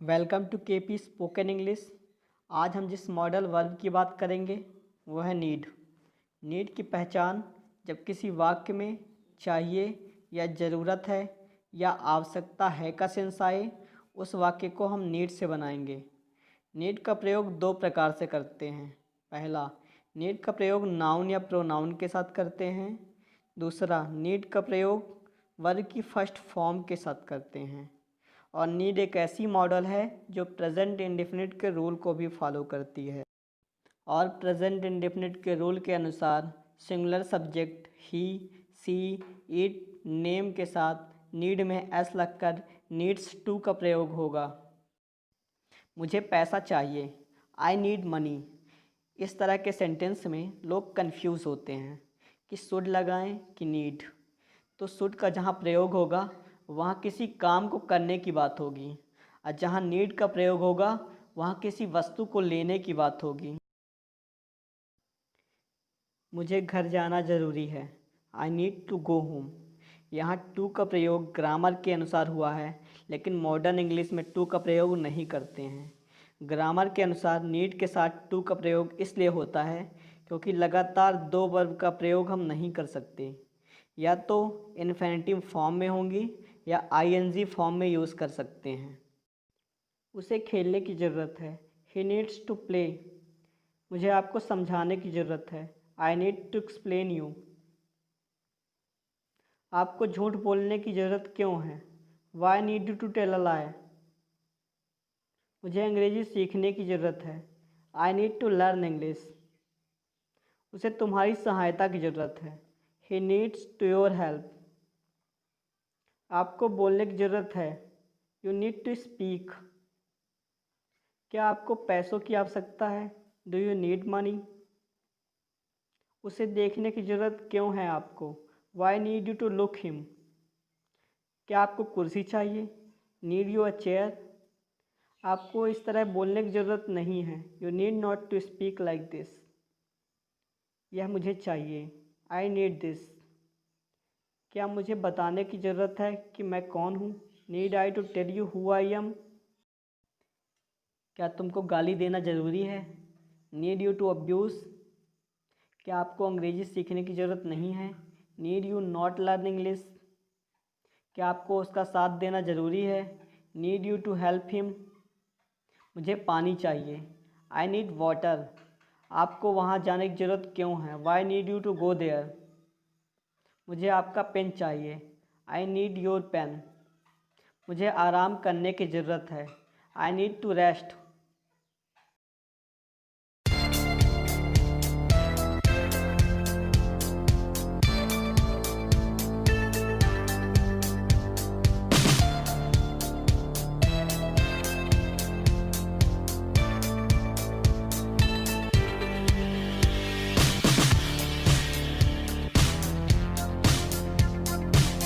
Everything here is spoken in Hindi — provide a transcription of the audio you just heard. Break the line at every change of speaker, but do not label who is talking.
Welcome to KP spoken English. आज हम जिस मॉडल वर्ब की बात करेंगे वो है नीड। नीड की पहचान जब किसी वाक्य में चाहिए या ज़रूरत है या आवश्यकता है का सेंस आए, उस वाक्य को हम नीड से बनाएंगे। नीड का प्रयोग दो प्रकार से करते हैं। पहला, नीड का प्रयोग नाउन या प्रोनाउन के साथ करते हैं। दूसरा, नीड का प्रयोग वर्ब की फर्स्ट फॉर्म के साथ करते हैं। और नीड एक ऐसी मॉडल है जो प्रेजेंट इंडेफिनिट के रूल को भी फॉलो करती है। और प्रेजेंट इंडेफिनिट के रूल के अनुसार singular subject he, she, it, name के साथ नीड में एस लगकर नीड्स टू का प्रयोग होगा। मुझे पैसा चाहिए, आई नीड मनी। इस तरह के सेंटेंस में लोग कंफ्यूज होते हैं कि शुड लगाएं कि नीड। तो शुड का जहाँ प्रयोग होगा वहाँ किसी काम को करने की बात होगी, और जहाँ नीड का प्रयोग होगा वहाँ किसी वस्तु को लेने की बात होगी। मुझे घर जाना ज़रूरी है, I need to go home. यहाँ टू का प्रयोग ग्रामर के अनुसार हुआ है, लेकिन मॉडर्न इंग्लिश में टू का प्रयोग नहीं करते हैं। ग्रामर के अनुसार नीड के साथ टू का प्रयोग इसलिए होता है क्योंकि लगातार दो वर्ब का प्रयोग हम नहीं कर सकते, या तो इन्फिनेटिव फॉर्म में होंगी या आईएनजी फॉर्म में यूज़ कर सकते हैं। उसे खेलने की ज़रूरत है, ही नीड्स टू प्ले। मुझे आपको समझाने की ज़रूरत है, I need to explain you. आपको झूठ बोलने की ज़रूरत क्यों है, why need you to tell a lie. मुझे अंग्रेज़ी सीखने की ज़रूरत है, I need to learn English. उसे तुम्हारी सहायता की ज़रूरत है, he needs to your help. आपको बोलने की ज़रूरत है, यू नीड टू स्पीक। क्या आपको पैसों की आवश्यकता है, डू यू नीड मनी। उसे देखने की ज़रूरत क्यों है आपको, why need you to look him. क्या आपको कुर्सी चाहिए, नीड यू अ चेयर। आपको इस तरह बोलने की ज़रूरत नहीं है, you need not to speak like this. यह मुझे चाहिए, आई नीड दिस। क्या मुझे बताने की ज़रूरत है कि मैं कौन हूँ, need I to tell you who I am. क्या तुमको गाली देना ज़रूरी है, नीड यू टू अब्यूज़। क्या आपको अंग्रेज़ी सीखने की ज़रूरत नहीं है, need you not learn English. क्या आपको उसका साथ देना ज़रूरी है, need you to help him. मुझे पानी चाहिए, आई नीड वाटर। आपको वहाँ जाने की ज़रूरत क्यों है, why need you to go there. मुझे आपका पेन चाहिए, आई नीड योर पेन। मुझे आराम करने की ज़रूरत है, आई नीड टू रेस्ट।